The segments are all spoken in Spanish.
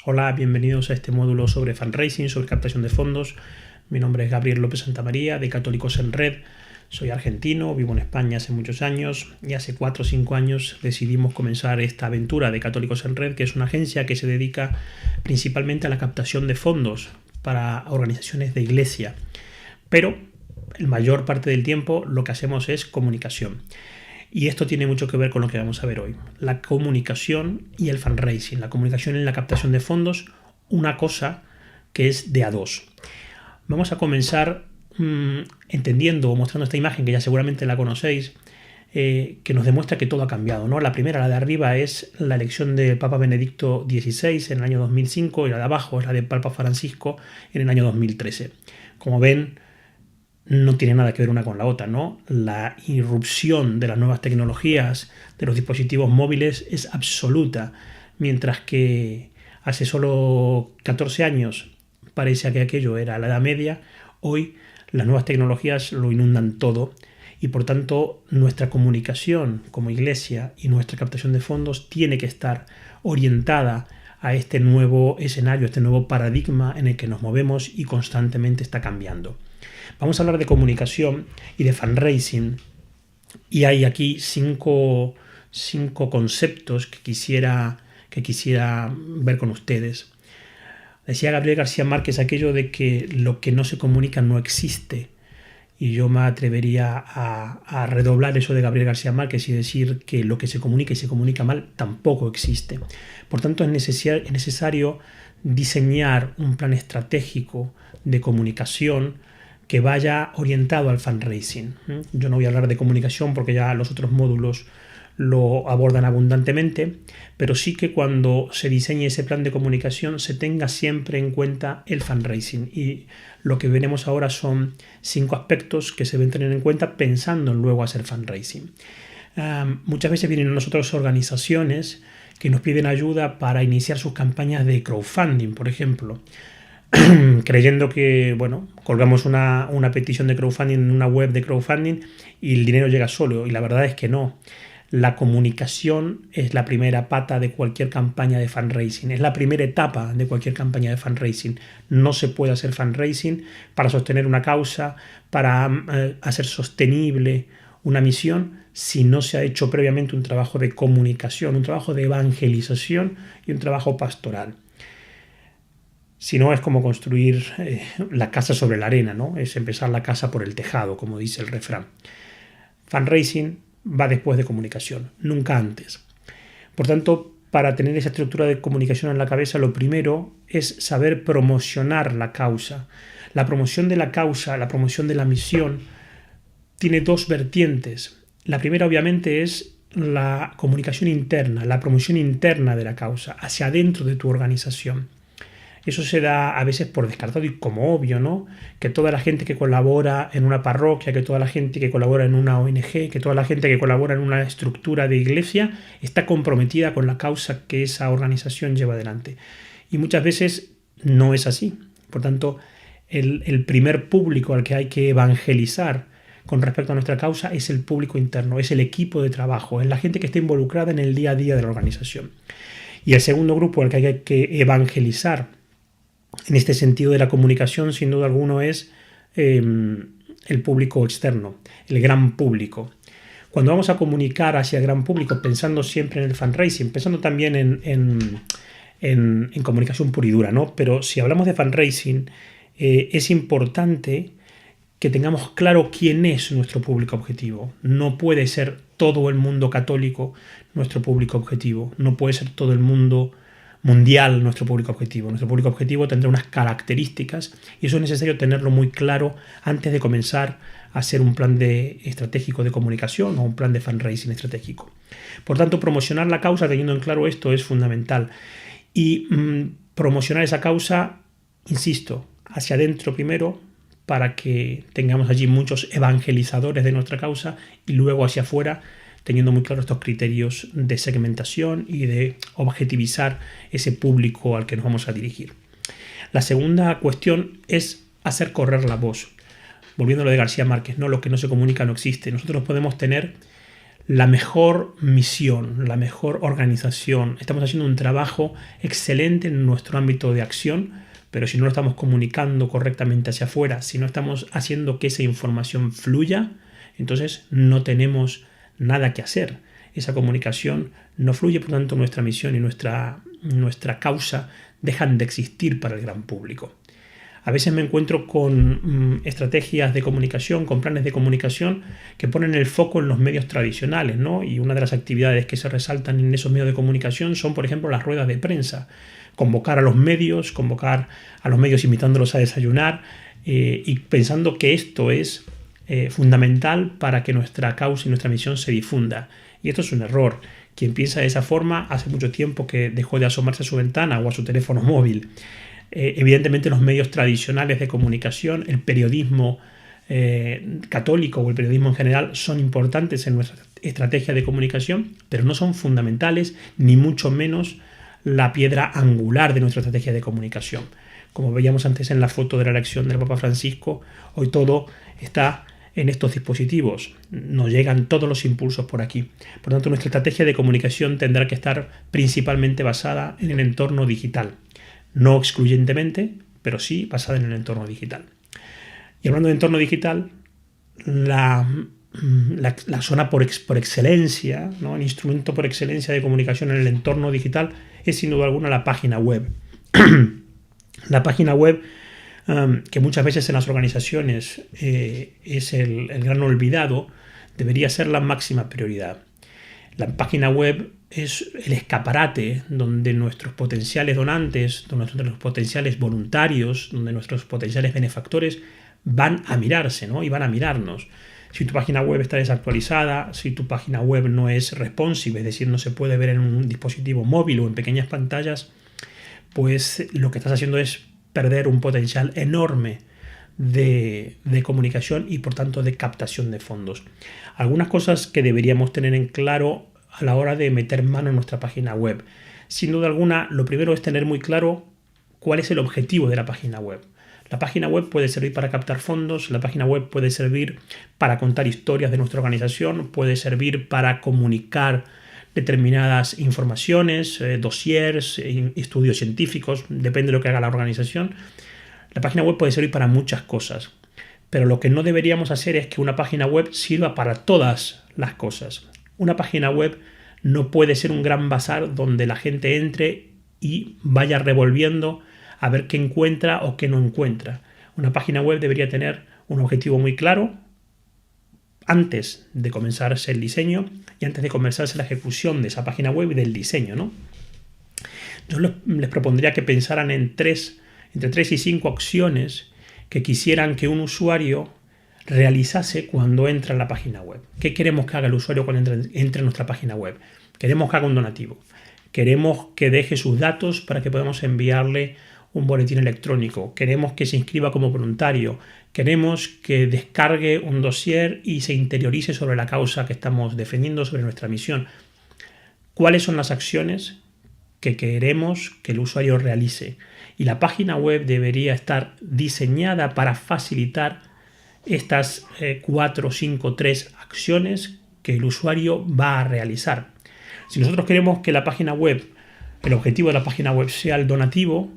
Hola, bienvenidos a este módulo sobre fundraising, sobre captación de fondos. Mi nombre es Gabriel López Santamaría, de Católicos en Red. Soy argentino, vivo en España hace muchos años y hace 4 o 5 años decidimos comenzar esta aventura de Católicos en Red, que es una agencia que se dedica principalmente a la captación de fondos para organizaciones de iglesia. Pero la mayor parte del tiempo lo que hacemos es comunicación. Y esto tiene mucho que ver con lo que vamos a ver hoy. La comunicación y el fundraising. La comunicación en la captación de fondos, una cosa que es de a dos. Vamos a comenzar entendiendo o mostrando esta imagen que ya seguramente la conocéis, que nos demuestra que todo ha cambiado, ¿no? La primera, la de arriba, es la elección del Papa Benedicto XVI en el año 2005 y la de abajo es la del Papa Francisco en el año 2013. Como ven, no tiene nada que ver una con la otra, ¿no? La irrupción de las nuevas tecnologías, de los dispositivos móviles, es absoluta, mientras que hace solo 14 años parecía que aquello era la Edad Media. Hoy las nuevas tecnologías lo inundan todo y por tanto nuestra comunicación como iglesia y nuestra captación de fondos tiene que estar orientada a este nuevo escenario, este nuevo paradigma en el que nos movemos y constantemente está cambiando. Vamos a hablar de comunicación y de fundraising y hay aquí cinco conceptos que quisiera ver con ustedes. Decía Gabriel García Márquez aquello de que lo que no se comunica no existe, y yo me atrevería a redoblar eso de Gabriel García Márquez y decir que lo que se comunica y se comunica mal tampoco existe. Por tanto, es necesario diseñar un plan estratégico de comunicación que vaya orientado al fundraising. Yo no voy a hablar de comunicación porque ya los otros módulos lo abordan abundantemente, pero sí que cuando se diseñe ese plan de comunicación se tenga siempre en cuenta el fundraising. Y lo que veremos ahora son 5 aspectos que se deben tener en cuenta pensando en luego hacer fundraising. Muchas veces vienen a nosotros organizaciones que nos piden ayuda para iniciar sus campañas de crowdfunding, por ejemplo, creyendo que, bueno, colgamos una petición de crowdfunding en una web de crowdfunding y el dinero llega solo, y la verdad es que no. La comunicación es la primera pata de cualquier campaña de fundraising, es la primera etapa de cualquier campaña de fundraising. No se puede hacer fundraising para sostener una causa, para hacer sostenible una misión, si no se ha hecho previamente un trabajo de comunicación, un trabajo de evangelización y un trabajo pastoral. Si no, es como construir la casa sobre la arena, ¿no? Es empezar la casa por el tejado, como dice el refrán. Fundraising va después de comunicación, nunca antes. Por tanto, para tener esa estructura de comunicación en la cabeza, lo primero es saber promocionar la causa. La promoción de la causa, la promoción de la misión, tiene dos vertientes. La primera, obviamente, es la comunicación interna, la promoción interna de la causa, hacia adentro de tu organización. Eso se da a veces por descartado y como obvio, ¿no? Que toda la gente que colabora en una parroquia, que toda la gente que colabora en una ONG, que toda la gente que colabora en una estructura de iglesia está comprometida con la causa que esa organización lleva adelante. Y muchas veces no es así. Por tanto, el primer público al que hay que evangelizar con respecto a nuestra causa es el público interno, es el equipo de trabajo, es la gente que está involucrada en el día a día de la organización. Y el segundo grupo al que hay que evangelizar en este sentido de la comunicación, sin duda alguna, es el público externo, el gran público. Cuando vamos a comunicar hacia el gran público, pensando siempre en el fundraising, pensando también en comunicación pura y dura, ¿no? Pero si hablamos de fundraising, es importante que tengamos claro quién es nuestro público objetivo. No puede ser todo el mundo católico nuestro público objetivo, no puede ser todo el mundo mundial nuestro público objetivo. Nuestro público objetivo tendrá unas características y eso es necesario tenerlo muy claro antes de comenzar a hacer un plan estratégico de comunicación o un plan de fundraising estratégico. Por tanto, promocionar la causa teniendo en claro esto es fundamental. Y promocionar esa causa, insisto, hacia adentro primero, para que tengamos allí muchos evangelizadores de nuestra causa, y luego hacia afuera, teniendo muy claros estos criterios de segmentación y de objetivizar ese público al que nos vamos a dirigir. La segunda cuestión es hacer correr la voz. Volviendo a lo de García Márquez, ¿no? Lo que no se comunica no existe. Nosotros podemos tener la mejor misión, la mejor organización. Estamos haciendo un trabajo excelente en nuestro ámbito de acción, pero si no lo estamos comunicando correctamente hacia afuera, si no estamos haciendo que esa información fluya, entonces no tenemos nada que hacer. Esa comunicación no fluye, por tanto nuestra misión y nuestra causa dejan de existir para el gran público. A veces me encuentro con estrategias de comunicación, con planes de comunicación que ponen el foco en los medios tradicionales, ¿no? Y una de las actividades que se resaltan en esos medios de comunicación son, por ejemplo, las ruedas de prensa. Convocar a los medios invitándolos a desayunar y pensando que esto es fundamental para que nuestra causa y nuestra misión se difunda. Y esto es un error. Quien piensa de esa forma hace mucho tiempo que dejó de asomarse a su ventana o a su teléfono móvil. Evidentemente los medios tradicionales de comunicación, el periodismo católico o el periodismo en general son importantes en nuestra estrategia de comunicación, pero no son fundamentales ni mucho menos la piedra angular de nuestra estrategia de comunicación. Como veíamos antes en la foto de la elección del Papa Francisco, hoy todo está en estos dispositivos. Nos llegan todos los impulsos por aquí. Por tanto, nuestra estrategia de comunicación tendrá que estar principalmente basada en el entorno digital. No excluyentemente, pero sí basada en el entorno digital. Y hablando de entorno digital, la zona por excelencia, ¿no? El instrumento por excelencia de comunicación en el entorno digital es sin duda alguna la página web. La página web, que muchas veces en las organizaciones es el gran olvidado, debería ser la máxima prioridad. La página web es el escaparate donde nuestros potenciales donantes, donde nuestros potenciales voluntarios, donde nuestros potenciales benefactores van a mirarse, ¿no? Y van a mirarnos. Si tu página web está desactualizada, si tu página web no es responsive, es decir, no se puede ver en un dispositivo móvil o en pequeñas pantallas, pues lo que estás haciendo es perder un potencial enorme de comunicación y por tanto de captación de fondos. Algunas cosas que deberíamos tener en claro a la hora de meter mano en nuestra página web. Sin duda alguna, lo primero es tener muy claro cuál es el objetivo de la página web. La página web puede servir para captar fondos, la página web puede servir para contar historias de nuestra organización, puede servir para comunicar determinadas informaciones, dossiers, estudios científicos, depende de lo que haga la organización. La página web puede servir para muchas cosas, pero lo que no deberíamos hacer es que una página web sirva para todas las cosas. Una página web no puede ser un gran bazar donde la gente entre y vaya revolviendo a ver qué encuentra o qué no encuentra. Una página web debería tener un objetivo muy claro antes de comenzarse el diseño y antes de comenzarse la ejecución de esa página web y del diseño, ¿no? Yo les propondría que pensaran entre 3 y 5 acciones que quisieran que un usuario realizase cuando entra en la página web. ¿Qué queremos que haga el usuario cuando entre en nuestra página web? Queremos que haga un donativo. Queremos que deje sus datos para que podamos enviarle un boletín electrónico. Queremos que se inscriba como voluntario. Queremos que descargue un dossier y se interiorice sobre la causa que estamos defendiendo, sobre nuestra misión. ¿Cuáles son las acciones que queremos que el usuario realice? Y la página web debería estar diseñada para facilitar estas 4, 5, 3 acciones que el usuario va a realizar. Si nosotros queremos que la página web, el objetivo de la página web sea el donativo,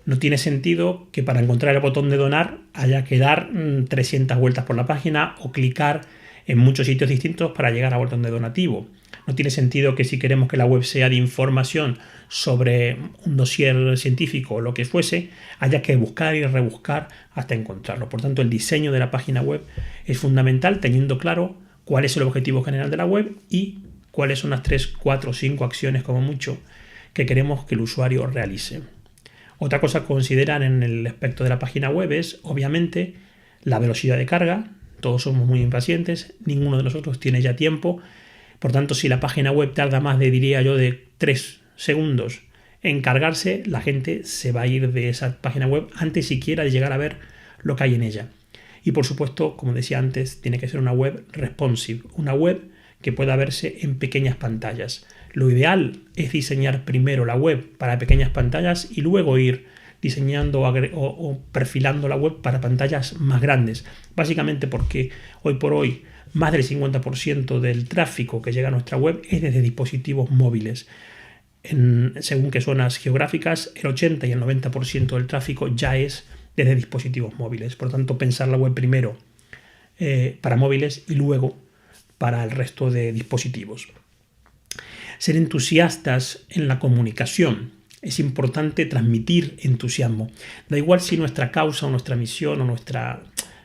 no tiene sentido que para encontrar el botón de donar haya que dar 300 vueltas por la página o clicar en muchos sitios distintos para llegar al botón de donativo. No tiene sentido que si queremos que la web sea de información sobre un dossier científico o lo que fuese, haya que buscar y rebuscar hasta encontrarlo. Por tanto, el diseño de la página web es fundamental, teniendo claro cuál es el objetivo general de la web y cuáles son las 3, 4, 5 acciones como mucho que queremos que el usuario realice. Otra cosa a considerar en el aspecto de la página web es, obviamente, la velocidad de carga. Todos somos muy impacientes, ninguno de nosotros tiene ya tiempo. Por tanto, si la página web tarda más de 3 segundos en cargarse, la gente se va a ir de esa página web antes siquiera de llegar a ver lo que hay en ella. Y por supuesto, como decía antes, tiene que ser una web responsive, una web que pueda verse en pequeñas pantallas. Lo ideal es diseñar primero la web para pequeñas pantallas y luego ir diseñando o perfilando la web para pantallas más grandes. Básicamente porque hoy por hoy más del 50% del tráfico que llega a nuestra web es desde dispositivos móviles. Según qué zonas geográficas, el 80 y el 90% del tráfico ya es desde dispositivos móviles. Por lo tanto, pensar la web primero para móviles y luego para el resto de dispositivos. Ser entusiastas en la comunicación. Es importante transmitir entusiasmo. Da igual si nuestra causa o nuestra misión o nuestra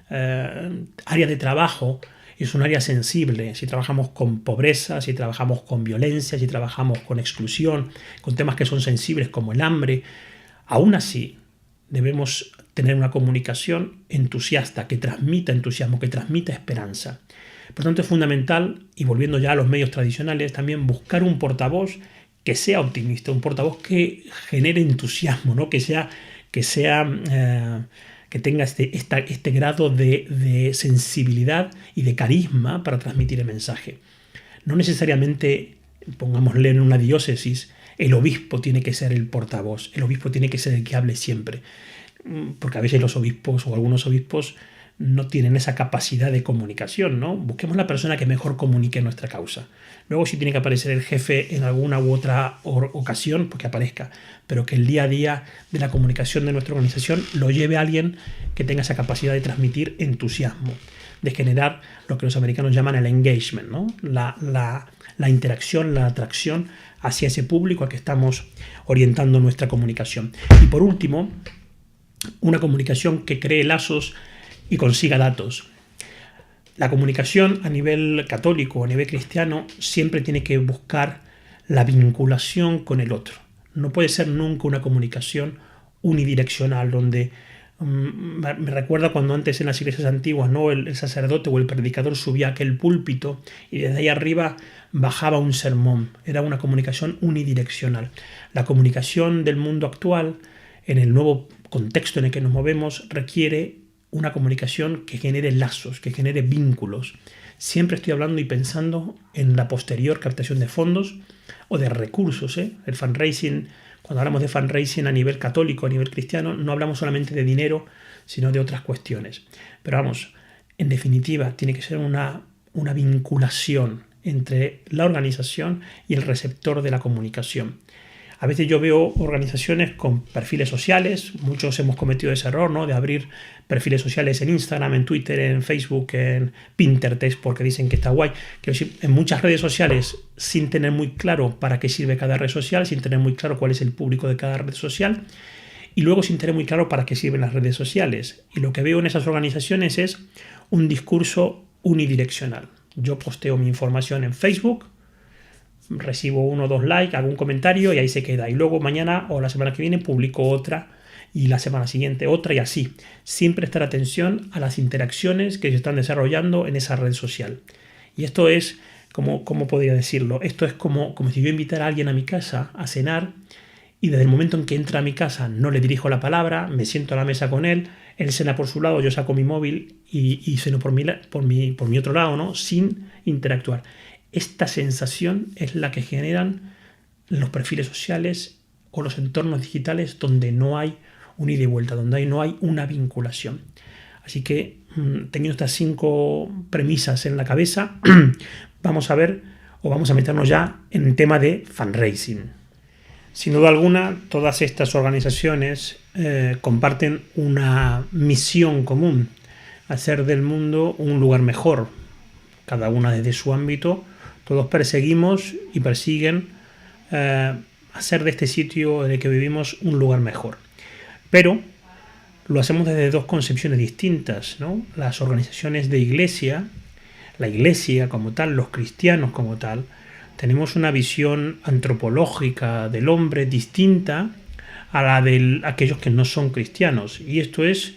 área de trabajo es un área sensible, si trabajamos con pobreza, si trabajamos con violencia, si trabajamos con exclusión, con temas que son sensibles como el hambre. Aún así, debemos tener una comunicación entusiasta, que transmita entusiasmo, que transmita esperanza. Por tanto, es fundamental, y volviendo ya a los medios tradicionales, también buscar un portavoz que sea optimista, un portavoz que genere entusiasmo, ¿no? que tenga este grado de sensibilidad y de carisma para transmitir el mensaje. No necesariamente, pongámosle en una diócesis, el obispo tiene que ser el portavoz, el obispo tiene que ser el que hable siempre, porque a veces los obispos o algunos obispos no tienen esa capacidad de comunicación, ¿no? Busquemos la persona que mejor comunique nuestra causa. Luego, si tiene que aparecer el jefe en alguna u otra ocasión, pues que aparezca, pero que el día a día de la comunicación de nuestra organización lo lleve a alguien que tenga esa capacidad de transmitir entusiasmo, de generar lo que los americanos llaman el engagement, ¿no? La interacción, la atracción hacia ese público al que estamos orientando nuestra comunicación. Y por último, una comunicación que cree lazos y consiga datos. La comunicación a nivel católico, a nivel cristiano, siempre tiene que buscar la vinculación con el otro. No puede ser nunca una comunicación unidireccional, donde me recuerda cuando antes en las iglesias antiguas, ¿no? el sacerdote o el predicador subía a aquel púlpito y desde ahí arriba bajaba un sermón. Era una comunicación unidireccional. La comunicación del mundo actual, en el nuevo contexto en el que nos movemos, requiere una comunicación que genere lazos, que genere vínculos. Siempre estoy hablando y pensando en la posterior captación de fondos o de recursos. El fundraising, cuando hablamos de fundraising a nivel católico, a nivel cristiano, no hablamos solamente de dinero, sino de otras cuestiones. Pero vamos, en definitiva, tiene que ser una vinculación entre la organización y el receptor de la comunicación. A veces yo veo organizaciones con perfiles sociales, muchos hemos cometido ese error, ¿no? De abrir perfiles sociales en Instagram, en Twitter, en Facebook, en Pinterest, porque dicen que está guay. Que en muchas redes sociales, sin tener muy claro para qué sirve cada red social, sin tener muy claro cuál es el público de cada red social, y luego sin tener muy claro para qué sirven las redes sociales. Y lo que veo en esas organizaciones es un discurso unidireccional. Yo posteo mi información en Facebook, recibo 1 o 2 likes, hago un comentario y ahí se queda. Y luego mañana o la semana que viene publico otra y la semana siguiente otra y así. Sin prestar atención a las interacciones que se están desarrollando en esa red social. Y esto es, ¿cómo podría decirlo? Esto es como si yo invitara a alguien a mi casa a cenar y desde el momento en que entra a mi casa no le dirijo la palabra, me siento a la mesa con él cena por su lado, yo saco mi móvil y ceno por mi otro lado, ¿no? Sin interactuar. Esta sensación es la que generan los perfiles sociales o los entornos digitales donde no hay un ida y vuelta, donde no hay una vinculación. Así que, teniendo estas 5 premisas en la cabeza, vamos a meternos ya en el tema de fundraising. Sin duda alguna, todas estas organizaciones comparten una misión común: hacer del mundo un lugar mejor, cada una desde su ámbito. Todos perseguimos y persiguen hacer de este sitio en el que vivimos un lugar mejor. Pero lo hacemos desde 2 concepciones distintas, ¿no? Las organizaciones de iglesia, la iglesia como tal, los cristianos como tal, tenemos una visión antropológica del hombre distinta a la de aquellos que no son cristianos. Y esto es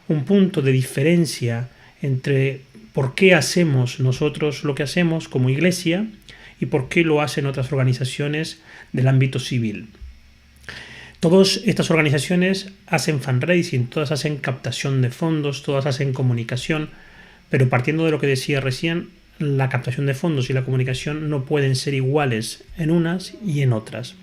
un punto de diferencia entre por qué hacemos nosotros lo que hacemos como iglesia y por qué lo hacen otras organizaciones del ámbito civil. Todas estas organizaciones hacen fundraising, todas hacen captación de fondos, todas hacen comunicación, pero partiendo de lo que decía recién, la captación de fondos y la comunicación no pueden ser iguales en unas y en otras.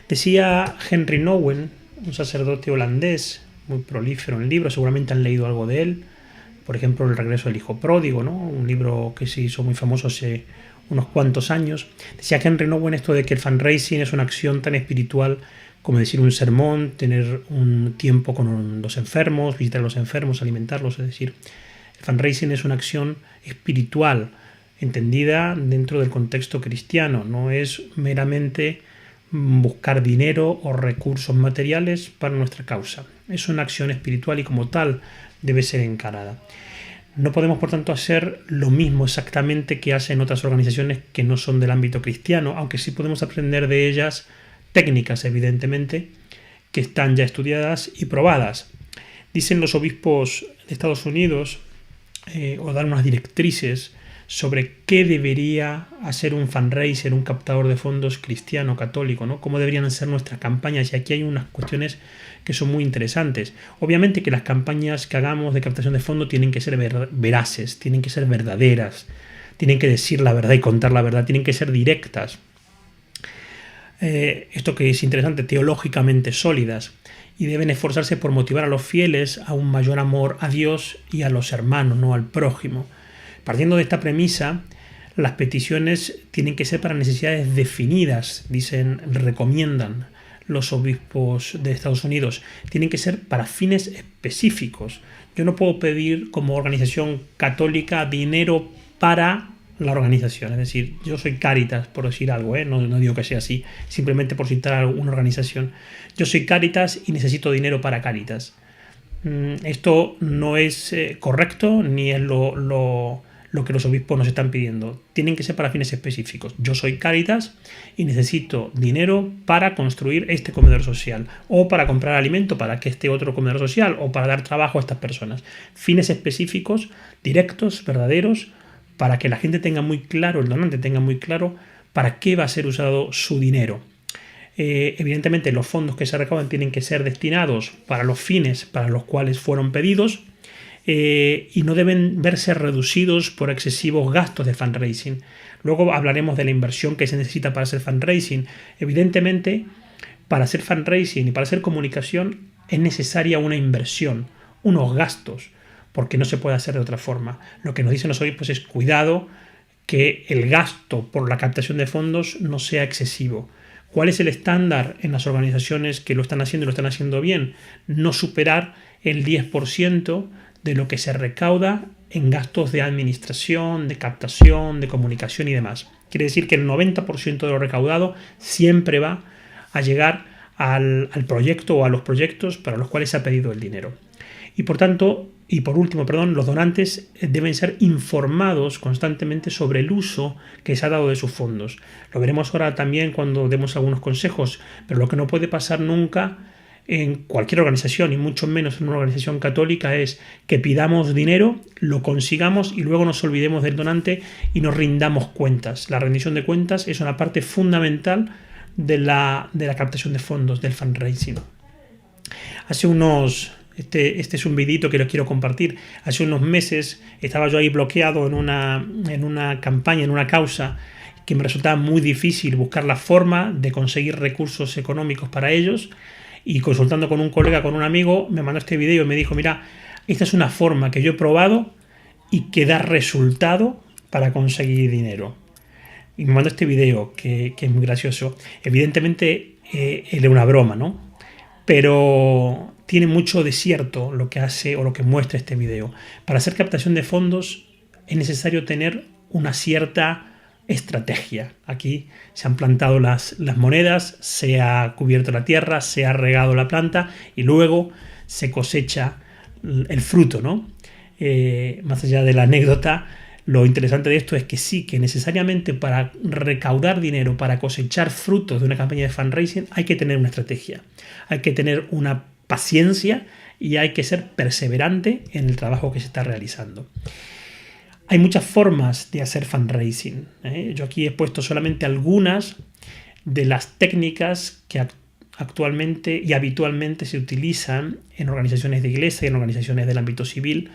Decía Henry Nouwen, un sacerdote holandés muy prolífero en libros, seguramente han leído algo de él, por ejemplo, El regreso del hijo pródigo, ¿no? Un libro que se hizo muy famoso hace unos cuantos años. Decía Henry Nouwen esto de que el fundraising es una acción tan espiritual como decir un sermón, tener un tiempo con los enfermos, visitar a los enfermos, alimentarlos. Es decir, el fundraising es una acción espiritual entendida dentro del contexto cristiano. No es meramente buscar dinero o recursos materiales para nuestra causa. Es una acción espiritual y como tal debe ser encarada. No podemos, por tanto, hacer lo mismo exactamente que hacen otras organizaciones que no son del ámbito cristiano, aunque sí podemos aprender de ellas técnicas, evidentemente, que están ya estudiadas y probadas. Dicen los obispos de Estados Unidos, o dan unas directrices sobre qué debería hacer un fundraiser, un captador de fondos cristiano, católico, ¿no? Cómo deberían ser nuestras campañas, y aquí hay unas cuestiones que son muy interesantes. Obviamente que las campañas que hagamos de captación de fondos tienen que ser veraces, tienen que ser verdaderas, tienen que decir la verdad y contar la verdad, tienen que ser directas. Esto que es interesante, teológicamente sólidas, y deben esforzarse por motivar a los fieles a un mayor amor a Dios y a los hermanos, no al prójimo. Partiendo de esta premisa, las peticiones tienen que ser para necesidades definidas, recomiendan los obispos de Estados Unidos. Tienen que ser para fines específicos. Yo no puedo pedir como organización católica dinero para la organización. Es decir, yo soy Cáritas, por decir algo, no digo que sea así, simplemente por citar una organización. Yo soy Cáritas y necesito dinero para Cáritas. Esto no es correcto ni es lo que los obispos nos están pidiendo. Tienen que ser para fines específicos. Yo soy Cáritas y necesito dinero para construir este comedor social, o para comprar alimento para que este otro comedor social, o para dar trabajo a estas personas. Fines específicos, directos, verdaderos, para que la gente tenga muy claro, el donante tenga muy claro para qué va a ser usado su dinero. Evidentemente los fondos que se recaudan tienen que ser destinados para los fines para los cuales fueron pedidos, y no deben verse reducidos por excesivos gastos de fundraising. Luego hablaremos de la inversión que se necesita para hacer fundraising. Evidentemente, para hacer fundraising y para hacer comunicación es necesaria una inversión, unos gastos, porque no se puede hacer de otra forma. Lo que nos dicen los obispos es cuidado que el gasto por la captación de fondos no sea excesivo. ¿Cuál es el estándar en las organizaciones que lo están haciendo y lo están haciendo bien? No superar el 10% de lo que se recauda en gastos de administración, de captación, de comunicación y demás. Quiere decir que el 90% de lo recaudado siempre va a llegar al proyecto o a los proyectos para los cuales se ha pedido el dinero. Y por último, los donantes deben ser informados constantemente sobre el uso que se ha dado de sus fondos. Lo veremos ahora también cuando demos algunos consejos, pero lo que no puede pasar nunca en cualquier organización, y mucho menos en una organización católica, es que pidamos dinero, lo consigamos y luego nos olvidemos del donante y nos rindamos cuentas. La rendición de cuentas es una parte fundamental de la captación de fondos, del fundraising. Este es un videito que los quiero compartir. Hace unos meses estaba yo ahí bloqueado en una campaña, en una causa, que me resultaba muy difícil buscar la forma de conseguir recursos económicos para ellos, y consultando con un colega, con un amigo, me mandó este video y me dijo: mira, esta es una forma que yo he probado y que da resultado para conseguir dinero. Y me mandó este video que es muy gracioso. Evidentemente era una broma, ¿no? Pero tiene mucho de cierto lo que hace o lo que muestra este video. Para hacer captación de fondos es necesario tener una cierta estrategia. Aquí se han plantado las monedas, se ha cubierto la tierra, se ha regado la planta y luego se cosecha el fruto, ¿no? Más allá de la anécdota, lo interesante de esto es que sí, que necesariamente para recaudar dinero, para cosechar frutos de una campaña de fundraising, hay que tener una estrategia, hay que tener una paciencia y hay que ser perseverante en el trabajo que se está realizando. Hay muchas formas de hacer fundraising. Yo aquí he puesto solamente algunas de las técnicas que actualmente y habitualmente se utilizan en organizaciones de iglesia y en organizaciones del ámbito civil.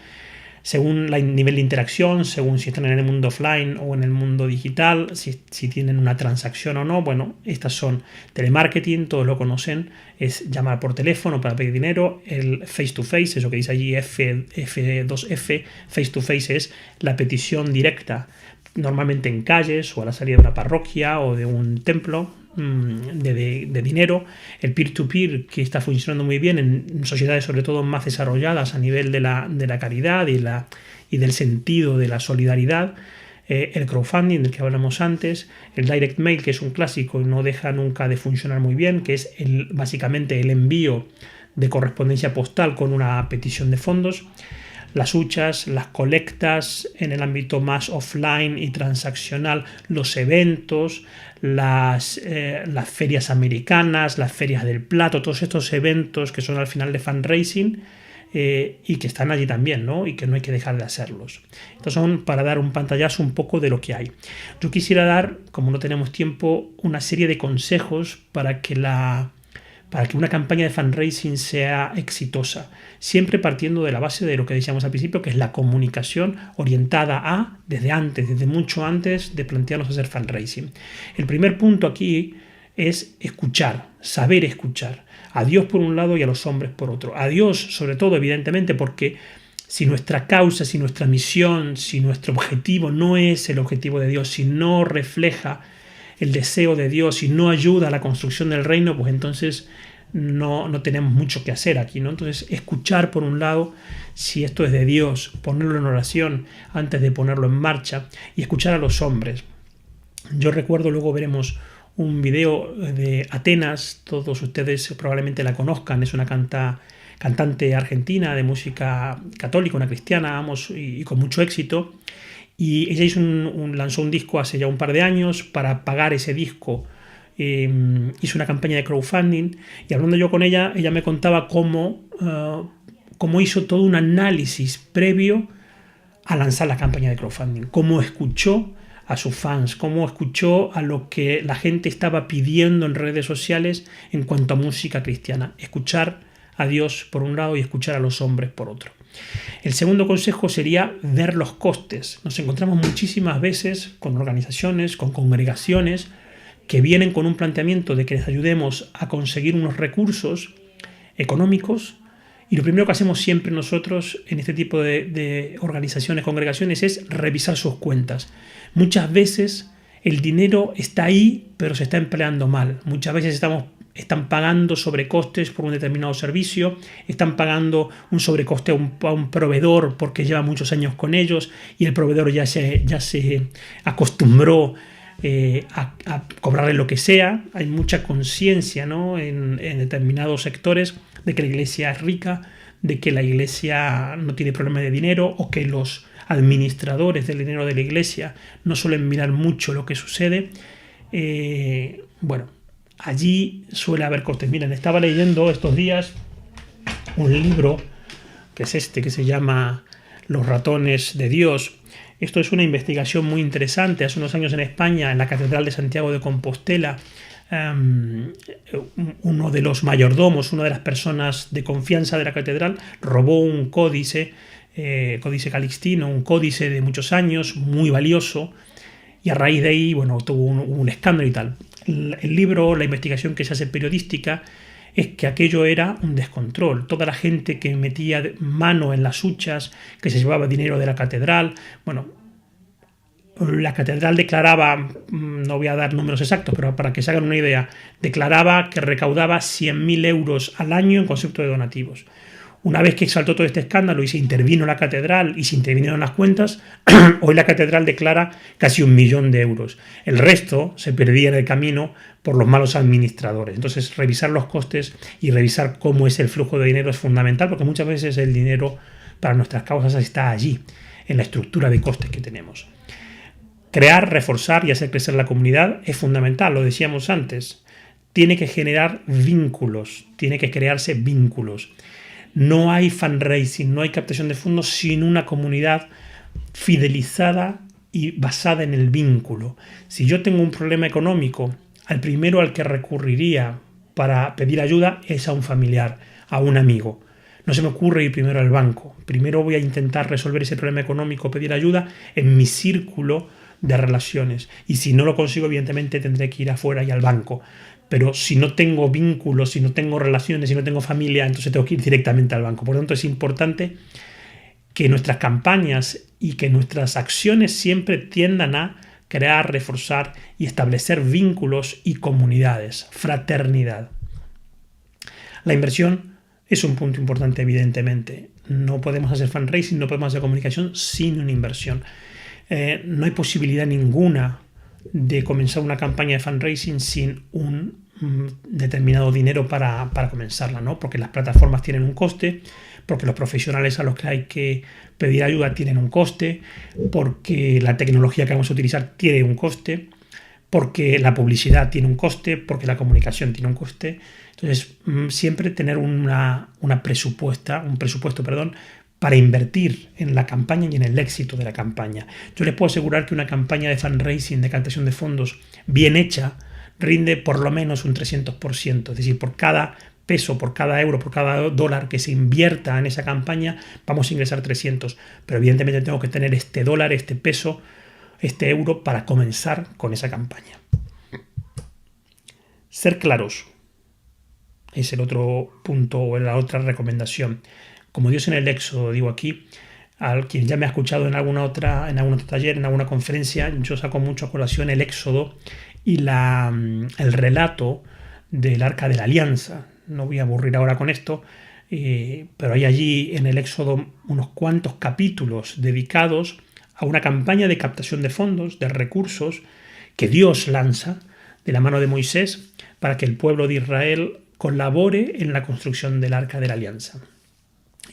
según el nivel de interacción, según si están en el mundo offline o en el mundo digital, si tienen una transacción o no. Bueno, estas son telemarketing, todos lo conocen, es llamar por teléfono para pedir dinero. El face to face, eso que dice allí F2F, face to face es la petición directa, normalmente en calles o a la salida de una parroquia o de un templo, de dinero. El peer-to-peer, que está funcionando muy bien en sociedades sobre todo más desarrolladas a nivel de la caridad y del sentido de la solidaridad. El crowdfunding del que hablamos antes, el direct mail, que es un clásico y no deja nunca de funcionar muy bien, que es básicamente el envío de correspondencia postal con una petición de fondos. Las huchas, las colectas en el ámbito más offline y transaccional, los eventos, las ferias americanas, las ferias del plato, todos estos eventos que son al final de fundraising y que están allí también, ¿no? Y que no hay que dejar de hacerlos. Estos son para dar un pantallazo un poco de lo que hay. Yo quisiera dar, como no tenemos tiempo, una serie de consejos para que una campaña de fundraising sea exitosa, siempre partiendo de la base de lo que decíamos al principio, que es la comunicación orientada desde mucho antes de plantearnos hacer fundraising. El primer punto aquí es escuchar, saber escuchar. A Dios por un lado y a los hombres por otro. A Dios sobre todo, evidentemente, porque si nuestra causa, si nuestra misión, si nuestro objetivo no es el objetivo de Dios, si no refleja el deseo de Dios y no ayuda a la construcción del reino, pues entonces no tenemos mucho que hacer aquí, ¿no? Entonces, escuchar por un lado si esto es de Dios, ponerlo en oración antes de ponerlo en marcha y escuchar a los hombres. Yo recuerdo, luego veremos un video de Atenas, todos ustedes probablemente la conozcan, es una cantante argentina de música católica, una cristiana, vamos, y con mucho éxito. Y ella lanzó un disco hace ya un par de años. Para pagar ese disco hizo una campaña de crowdfunding, y hablando yo con ella, ella me contaba cómo hizo todo un análisis previo a lanzar la campaña de crowdfunding, cómo escuchó a sus fans, cómo escuchó a lo que la gente estaba pidiendo en redes sociales en cuanto a música cristiana. Escuchar a Dios por un lado y escuchar a los hombres por otro. El segundo consejo sería ver los costes. Nos encontramos muchísimas veces con organizaciones, con congregaciones que vienen con un planteamiento de que les ayudemos a conseguir unos recursos económicos, y lo primero que hacemos siempre nosotros en este tipo de organizaciones, congregaciones, es revisar sus cuentas. Muchas veces el dinero está ahí, pero se está empleando mal. Muchas veces están pagando sobrecostes por un determinado servicio, están pagando un sobrecoste a un proveedor porque lleva muchos años con ellos y el proveedor ya se acostumbró a cobrarle lo que sea. Hay mucha conciencia, ¿no?, en determinados sectores de que la iglesia es rica, de que la iglesia no tiene problema de dinero, o que los administradores del dinero de la iglesia no suelen mirar mucho lo que sucede. Bueno, allí suele haber costes. Miren, estaba leyendo estos días un libro que es que se llama Los ratones de Dios. Esto es una investigación muy interesante. Hace unos años en España, en la Catedral de Santiago de Compostela, uno de los mayordomos, una de las personas de confianza de la catedral, robó un códice calixtino, un códice de muchos años, muy valioso, y a raíz de ahí, bueno, tuvo un escándalo y tal. El libro, la investigación que se hace periodística, es que aquello era un descontrol. Toda la gente que metía mano en las huchas, que se llevaba dinero de la catedral. Bueno, la catedral declaraba, no voy a dar números exactos, pero para que se hagan una idea, declaraba que recaudaba 100.000 euros al año en concepto de donativos. Una vez que saltó todo este escándalo y se intervino la catedral y se intervinieron las cuentas, hoy la catedral declara casi 1 millón de euros. El resto se perdía en el camino por los malos administradores. Entonces, revisar los costes y revisar cómo es el flujo de dinero es fundamental, porque muchas veces el dinero para nuestras causas está allí, en la estructura de costes que tenemos. Crear, reforzar y hacer crecer la comunidad es fundamental, lo decíamos antes. Tiene que generar vínculos, tiene que crearse vínculos. No hay fundraising, no hay captación de fondos sin una comunidad fidelizada y basada en el vínculo. Si yo tengo un problema económico, al primero al que recurriría para pedir ayuda es a un familiar, a un amigo. no se me ocurre ir primero al banco. Primero voy a intentar resolver ese problema económico, pedir ayuda en mi círculo de relaciones. Y si no lo consigo, evidentemente tendré que ir afuera y al banco. Pero si no tengo vínculos, si no tengo relaciones, si no tengo familia, entonces tengo que ir directamente al banco. Por lo tanto, es importante que nuestras campañas y que nuestras acciones siempre tiendan a crear, reforzar y establecer vínculos y comunidades, fraternidad. La inversión es un punto importante, evidentemente. No podemos hacer fundraising, no podemos hacer comunicación sin una inversión. No hay posibilidad ninguna de comenzar una campaña de fundraising sin un determinado dinero para comenzarla, ¿no? Porque las plataformas tienen un coste, porque los profesionales a los que hay que pedir ayuda tienen un coste, porque la tecnología que vamos a utilizar tiene un coste, porque la publicidad tiene un coste, porque la comunicación tiene un coste. Entonces, siempre tener un presupuesto, para invertir en la campaña y en el éxito de la campaña. Yo les puedo asegurar que una campaña de fundraising, de captación de fondos, bien hecha, rinde por lo menos un 300%. Es decir, por cada peso, por cada euro, por cada dólar que se invierta en esa campaña, vamos a ingresar 300. Pero evidentemente tengo que tener este dólar, este peso, este euro para comenzar con esa campaña. Ser claros es el otro punto o la otra recomendación. Como Dios en el Éxodo, digo aquí, al quien ya me ha escuchado en algún otro taller, en alguna conferencia, yo saco mucho a colación el Éxodo y el relato del Arca de la Alianza. No voy a aburrir ahora con esto, pero hay allí en el Éxodo unos cuantos capítulos dedicados a una campaña de captación de fondos, de recursos, que Dios lanza de la mano de Moisés para que el pueblo de Israel colabore en la construcción del Arca de la Alianza.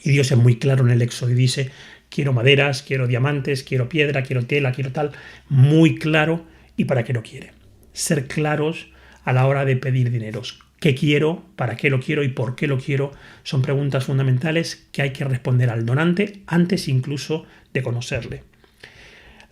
Y Dios es muy claro en el Éxodo y dice: quiero maderas, quiero diamantes, quiero piedra, quiero tela, quiero tal. Muy claro y para qué lo quiere. Ser claros a la hora de pedir dineros. ¿Qué quiero? ¿Para qué lo quiero? ¿Y por qué lo quiero? Son preguntas fundamentales que hay que responder al donante antes incluso de conocerle.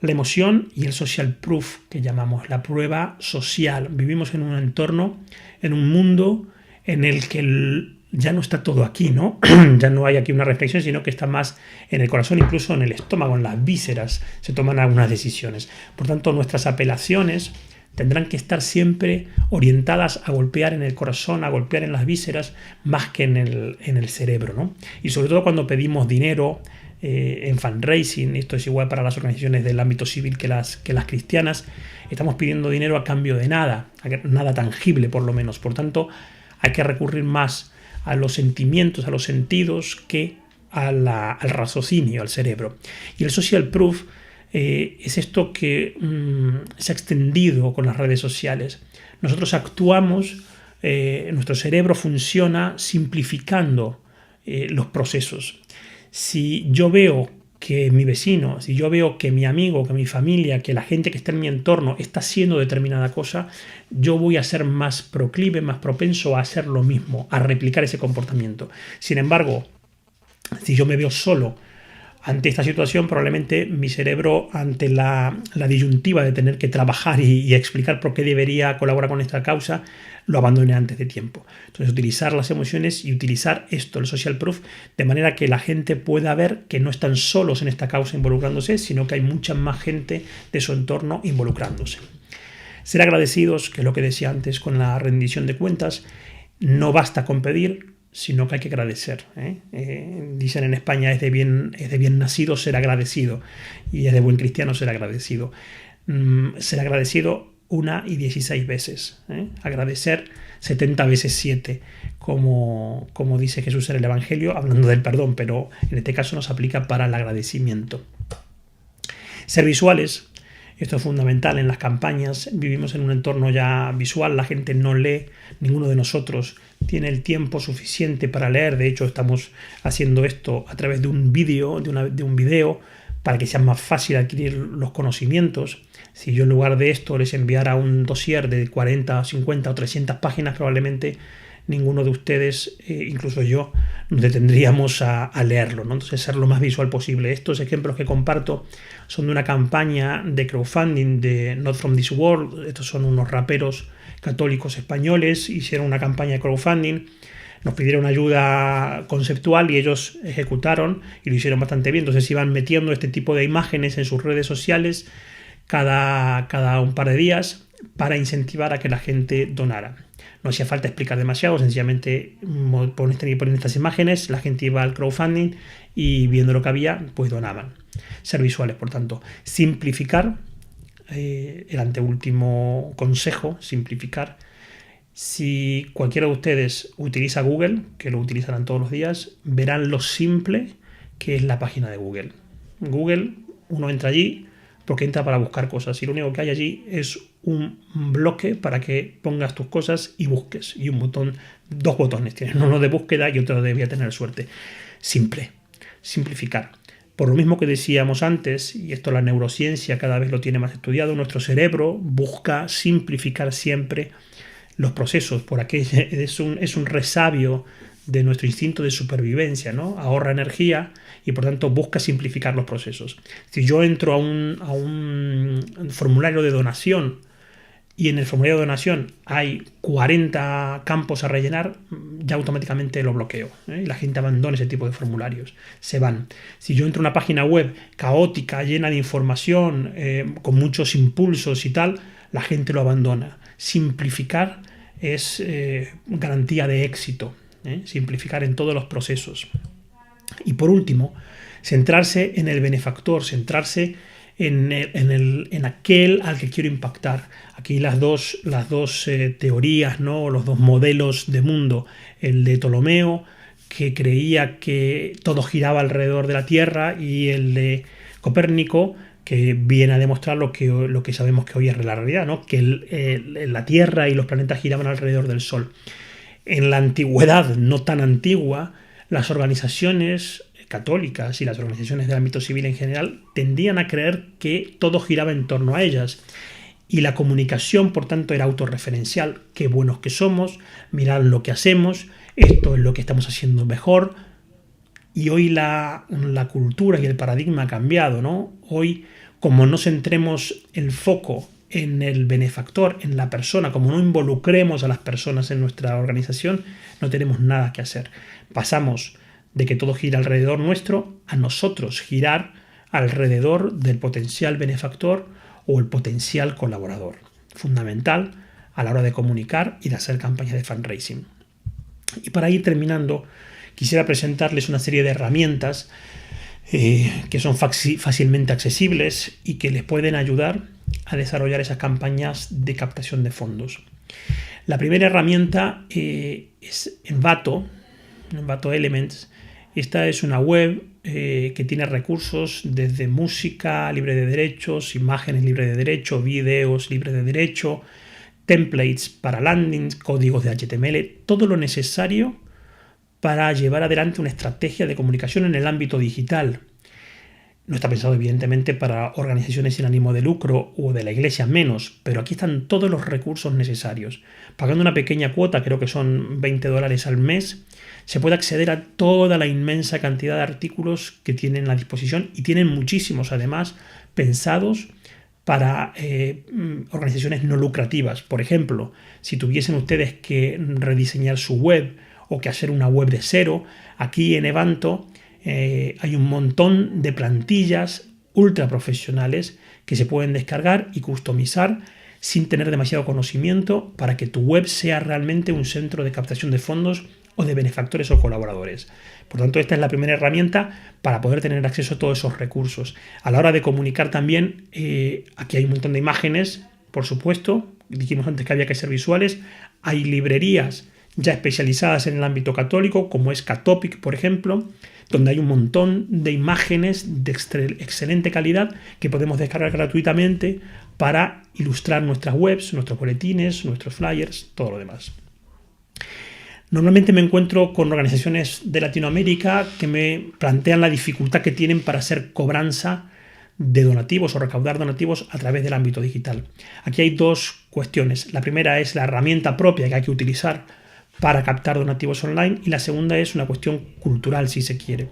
La emoción y el social proof, que llamamos la prueba social. Vivimos en un entorno, en un mundo en el que ya no está todo aquí, ¿no? Ya no hay aquí una reflexión, sino que está más en el corazón, incluso en el estómago, en las vísceras, se toman algunas decisiones. Por tanto, nuestras apelaciones tendrán que estar siempre orientadas a golpear en el corazón, a golpear en las vísceras, más que en el cerebro, ¿no? Y sobre todo cuando pedimos dinero en fundraising, esto es igual para las organizaciones del ámbito civil que las cristianas, estamos pidiendo dinero a cambio de nada tangible por lo menos. Por tanto, hay que recurrir más a los sentimientos, a los sentidos, que al raciocinio, al cerebro. Y el social proof es esto que se ha extendido con las redes sociales. Nosotros actuamos, nuestro cerebro funciona simplificando los procesos. Si yo veo que mi vecino, si yo veo que mi amigo, que mi familia, que la gente que está en mi entorno está haciendo determinada cosa, yo voy a ser más proclive, más propenso a hacer lo mismo, a replicar ese comportamiento. Sin embargo, si yo me veo solo ante esta situación, probablemente mi cerebro, ante la disyuntiva de tener que trabajar y explicar por qué debería colaborar con esta causa, lo abandone antes de tiempo. Entonces, utilizar las emociones y utilizar esto, el social proof, de manera que la gente pueda ver que no están solos en esta causa involucrándose, sino que hay mucha más gente de su entorno involucrándose. Ser agradecidos, que es lo que decía antes con la rendición de cuentas, no basta con pedir, sino que hay que agradecer. Dicen en España, es de bien nacido ser agradecido, y es de buen cristiano ser agradecido. Ser agradecido 1 y 16 veces. Agradecer 70 veces 7, como dice Jesús en el Evangelio, hablando del perdón, pero en este caso nos aplica para el agradecimiento. Ser visuales. Esto es fundamental en las campañas. Vivimos en un entorno ya visual, la gente no lee, ninguno de nosotros tiene el tiempo suficiente para leer. De hecho, estamos haciendo esto a través de un vídeo, de un video, para que sea más fácil adquirir los conocimientos. Si yo en lugar de esto les enviara un dossier de 40, 50 o 300 páginas, probablemente ninguno de ustedes, incluso yo, nos detendríamos a leerlo, ¿no? Entonces, ser lo más visual posible. Estos ejemplos que comparto son de una campaña de crowdfunding de Not From This World. Estos son unos raperos católicos españoles, hicieron una campaña de crowdfunding. Nos pidieron ayuda conceptual y ellos ejecutaron y lo hicieron bastante bien. Entonces iban metiendo este tipo de imágenes en sus redes sociales cada un par de días para incentivar a que la gente donara. No hacía falta explicar demasiado, sencillamente ponen estas imágenes, la gente iba al crowdfunding y viendo lo que había, pues donaban. Ser visuales, por tanto. Simplificar, el anteúltimo consejo, simplificar. Si cualquiera de ustedes utiliza Google, que lo utilizarán todos los días, verán lo simple que es la página de Google. Google, uno entra allí porque entra para buscar cosas y lo único que hay allí es un bloque para que pongas tus cosas y busques, y un botón, dos botones tienes, uno de búsqueda y otro de voy a tener suerte. Simple, simplificar. Por lo mismo que decíamos antes, y esto la neurociencia cada vez lo tiene más estudiado, nuestro cerebro busca simplificar siempre los procesos, por aquello es un resabio de nuestro instinto de supervivencia, ¿no? Ahorra energía y por tanto busca simplificar los procesos. Si yo entro a un formulario de donación y en el formulario de donación hay 40 campos a rellenar, ya automáticamente lo bloqueo, ¿eh? Y la gente abandona ese tipo de formularios, se van. Si yo entro a una página web caótica, llena de información, con muchos impulsos y tal, la gente lo abandona. Simplificar es garantía de éxito, ¿eh? Simplificar en todos los procesos. Y por último, centrarse en el benefactor, centrarse en aquel al que quiero impactar. Aquí las dos teorías, ¿no? Los dos modelos de mundo, el de Ptolomeo, que creía que todo giraba alrededor de la Tierra, y el de Copérnico, que viene a demostrar lo que sabemos que hoy es la realidad, ¿no? Que la Tierra y los planetas giraban alrededor del Sol. En la antigüedad, no tan antigua, las organizaciones católicas y las organizaciones del ámbito civil en general tendían a creer que todo giraba en torno a ellas. Y la comunicación, por tanto, era autorreferencial. Qué buenos que somos, mirad lo que hacemos, esto es lo que estamos haciendo mejor. Y hoy la cultura y el paradigma ha cambiado, ¿no? Hoy, como no centremos el foco en el benefactor, en la persona, como no involucremos a las personas en nuestra organización, no tenemos nada que hacer. Pasamos de que todo gira alrededor nuestro a nosotros girar alrededor del potencial benefactor o el potencial colaborador. Fundamental a la hora de comunicar y de hacer campañas de fundraising. Y para ir terminando, quisiera presentarles una serie de herramientas que son fácilmente accesibles y que les pueden ayudar a desarrollar esas campañas de captación de fondos. La primera herramienta es Envato Elements. Esta es una web que tiene recursos desde música libre de derechos, imágenes libre de derecho, vídeos libre de derecho, templates para landings, códigos de HTML, todo lo necesario para llevar adelante una estrategia de comunicación en el ámbito digital. No está pensado, evidentemente, para organizaciones sin ánimo de lucro o de la iglesia menos, pero aquí están todos los recursos necesarios. Pagando una pequeña cuota, creo que son $20 al mes, se puede acceder a toda la inmensa cantidad de artículos que tienen a disposición, y tienen muchísimos, además, pensados para organizaciones no lucrativas. Por ejemplo, si tuviesen ustedes que rediseñar su web o que hacer una web de cero, aquí en Envato hay un montón de plantillas ultra profesionales que se pueden descargar y customizar sin tener demasiado conocimiento para que tu web sea realmente un centro de captación de fondos o de benefactores o colaboradores. Por tanto, esta es la primera herramienta para poder tener acceso a todos esos recursos. A la hora de comunicar también, aquí hay un montón de imágenes, por supuesto. Dijimos antes que había que ser visuales. Hay librerías ya especializadas en el ámbito católico, como es Catopic, por ejemplo, donde hay un montón de imágenes de excelente calidad que podemos descargar gratuitamente para ilustrar nuestras webs, nuestros boletines, nuestros flyers, todo lo demás. Normalmente me encuentro con organizaciones de Latinoamérica que me plantean la dificultad que tienen para hacer cobranza de donativos o recaudar donativos a través del ámbito digital. Aquí hay dos cuestiones. La primera es la herramienta propia que hay que utilizar para captar donativos online, y la segunda es una cuestión cultural, si se quiere.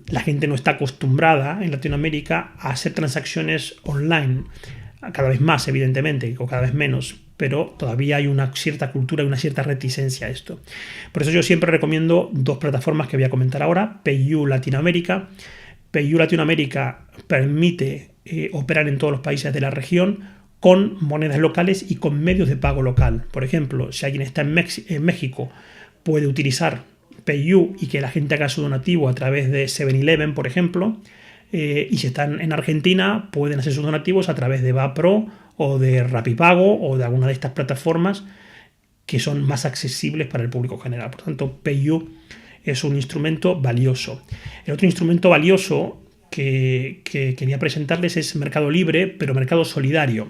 La gente no está acostumbrada en Latinoamérica a hacer transacciones online, cada vez más, evidentemente, o cada vez menos, pero todavía hay una cierta cultura y una cierta reticencia a esto. Por eso yo siempre recomiendo dos plataformas que voy a comentar ahora. PayU Latinoamérica. PayU Latinoamérica permite operar en todos los países de la región con monedas locales y con medios de pago local. Por ejemplo, si alguien está en México, puede utilizar PayU y que la gente haga su donativo a través de 7-Eleven, por ejemplo. Y si están en Argentina, pueden hacer sus donativos a través de VaPro o de Rapipago o de alguna de estas plataformas que son más accesibles para el público general. Por tanto, PayU es un instrumento valioso. El otro instrumento valioso que quería presentarles es Mercado Libre, pero Mercado Solidario.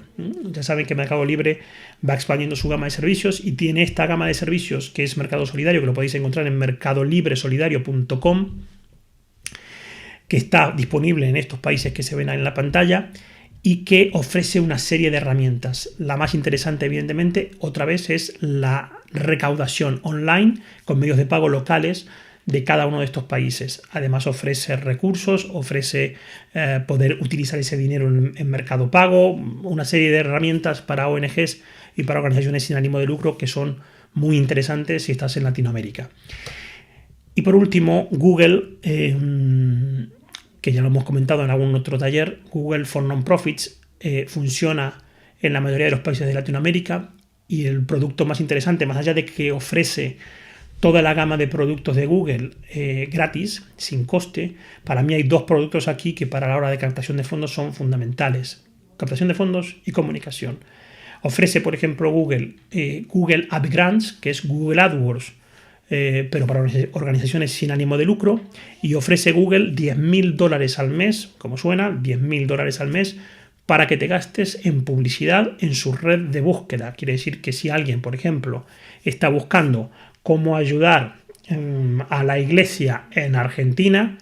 Ya saben que Mercado Libre va expandiendo su gama de servicios y tiene esta gama de servicios que es Mercado Solidario, que lo podéis encontrar en mercadolibresolidario.com, que está disponible en estos países que se ven en la pantalla y que ofrece una serie de herramientas. La más interesante, evidentemente, otra vez es la recaudación online con medios de pago locales de cada uno de estos países. Además ofrece recursos, ofrece poder utilizar ese dinero en Mercado Pago, una serie de herramientas para ONGs y para organizaciones sin ánimo de lucro que son muy interesantes si estás en Latinoamérica. Y por último, Google, que ya lo hemos comentado en algún otro taller, Google for Non-Profits funciona en la mayoría de los países de Latinoamérica y el producto más interesante, más allá de que ofrece toda la gama de productos de Google gratis, sin coste, para mí hay dos productos aquí que para la hora de captación de fondos son fundamentales. Captación de fondos y comunicación. Ofrece, por ejemplo, Google Ad Grants, que es Google AdWords, pero para organizaciones sin ánimo de lucro, y ofrece Google $10.000 al mes, como suena, $10.000 al mes, para que te gastes en publicidad en su red de búsqueda. Quiere decir que si alguien, por ejemplo, está buscando cómo ayudar a la iglesia en Argentina,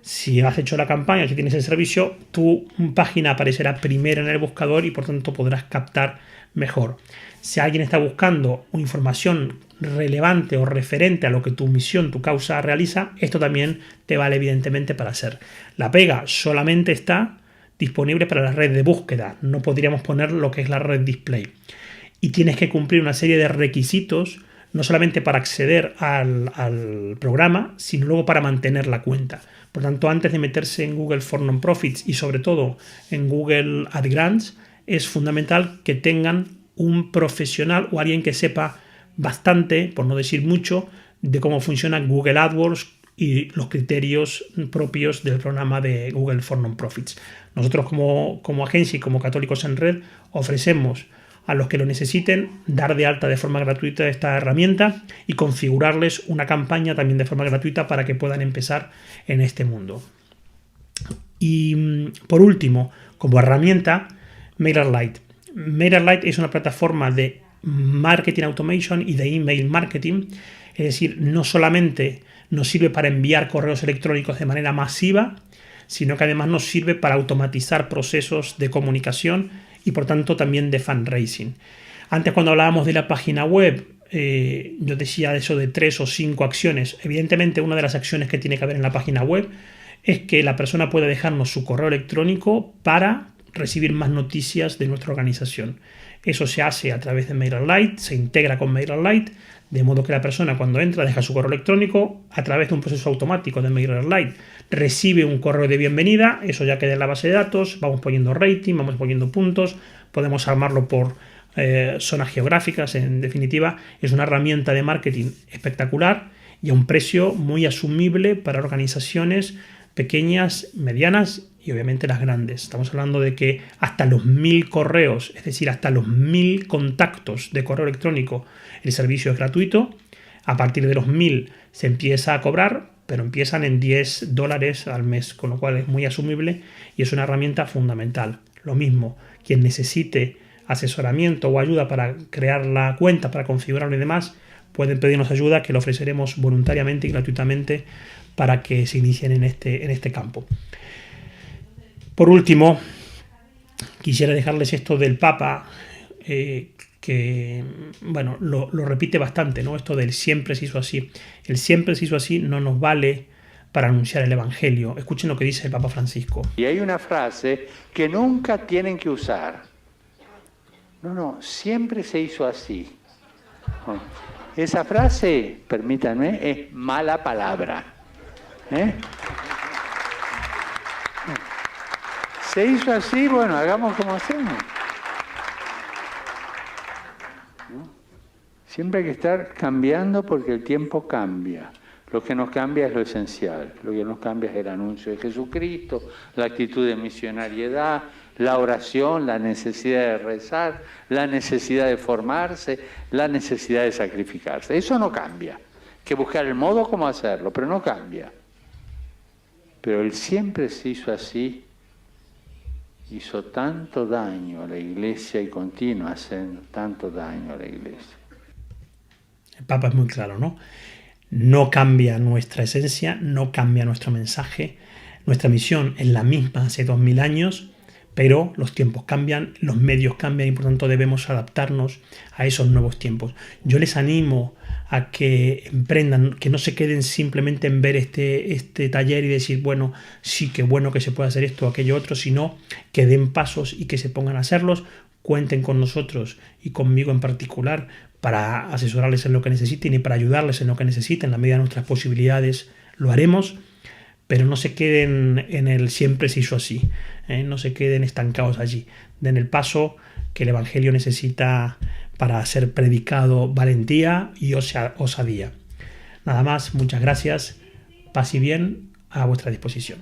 si has hecho la campaña, si tienes el servicio, tu página aparecerá primero en el buscador y por tanto podrás captar mejor. Si alguien está buscando información relevante o referente a lo que tu misión, tu causa realiza, esto también te vale evidentemente para hacer. La pega solamente está disponible para la red de búsqueda, no podríamos poner lo que es la red display. Y tienes que cumplir una serie de requisitos, no solamente para acceder al programa, sino luego para mantener la cuenta. Por tanto, antes de meterse en Google for Non-Profits y sobre todo en Google Ad Grants, es fundamental que tengan un profesional o alguien que sepa bastante, por no decir mucho, de cómo funciona Google AdWords y los criterios propios del programa de Google for Non-Profits. Nosotros como agencia y como Católicos en Red ofrecemos a los que lo necesiten dar de alta de forma gratuita esta herramienta y configurarles una campaña también de forma gratuita para que puedan empezar en este mundo. Y por último, como herramienta, MailerLite. MailerLite es una plataforma de marketing automation y de email marketing, es decir, no solamente nos sirve para enviar correos electrónicos de manera masiva, sino que además nos sirve para automatizar procesos de comunicación y por tanto también de fundraising. Antes, cuando hablábamos de la página web, yo decía eso de 3 o 5 acciones. Evidentemente, una de las acciones que tiene que haber en la página web es que la persona pueda dejarnos su correo electrónico para recibir más noticias de nuestra organización. Eso se hace a través de MailerLite, se integra con MailerLite, de modo que la persona cuando entra deja su correo electrónico a través de un proceso automático de MailerLite, recibe un correo de bienvenida, eso ya queda en la base de datos, vamos poniendo rating, vamos poniendo puntos, podemos armarlo por zonas geográficas, en definitiva es una herramienta de marketing espectacular y a un precio muy asumible para organizaciones pequeñas, medianas y obviamente las grandes. Estamos hablando de que hasta los 1000 correos, es decir, hasta los 1000 contactos de correo electrónico, el servicio es gratuito. A partir de los 1000 se empieza a cobrar, pero empiezan en $10 al mes, con lo cual es muy asumible y es una herramienta fundamental. Lo mismo, quien necesite asesoramiento o ayuda para crear la cuenta, para configurarlo y demás, pueden pedirnos ayuda que lo ofreceremos voluntariamente y gratuitamente para que se inicien en este campo. Por último, quisiera dejarles esto del Papa, que bueno, lo repite bastante, ¿no? Esto del siempre se hizo así. El siempre se hizo así no nos vale para anunciar el Evangelio. Escuchen lo que dice el Papa Francisco. Y hay una frase que nunca tienen que usar. No, siempre se hizo así. Esa frase, permítanme, es mala palabra. Se hizo así, bueno, hagamos como hacemos. Siempre hay que estar cambiando porque el tiempo cambia. Lo que nos cambia es lo esencial. Lo que nos cambia es el anuncio de Jesucristo, la actitud de misionariedad, la oración, la necesidad de rezar, la necesidad de formarse, la necesidad de sacrificarse. Eso no cambia. Hay que buscar el modo como hacerlo, pero no cambia. Pero él siempre se hizo así, hizo tanto daño a la Iglesia y continúa haciendo tanto daño a la Iglesia. El Papa es muy claro, ¿no? No cambia nuestra esencia, no cambia nuestro mensaje. Nuestra misión es la misma hace 2000 años, pero los tiempos cambian, los medios cambian y por tanto debemos adaptarnos a esos nuevos tiempos. Yo les animo a que emprendan, que no se queden simplemente en ver este taller y decir, bueno, sí, qué bueno que se puede hacer esto o aquello otro, sino que den pasos y que se pongan a hacerlos. Cuenten con nosotros y conmigo en particular para asesorarles en lo que necesiten y para ayudarles en lo que necesiten. En la medida de nuestras posibilidades lo haremos, pero no se queden en el siempre se hizo así, no se queden estancados allí. Den el paso que el Evangelio necesita para ser predicado, valentía y osadía. Nada más, muchas gracias, paz y bien, a vuestra disposición.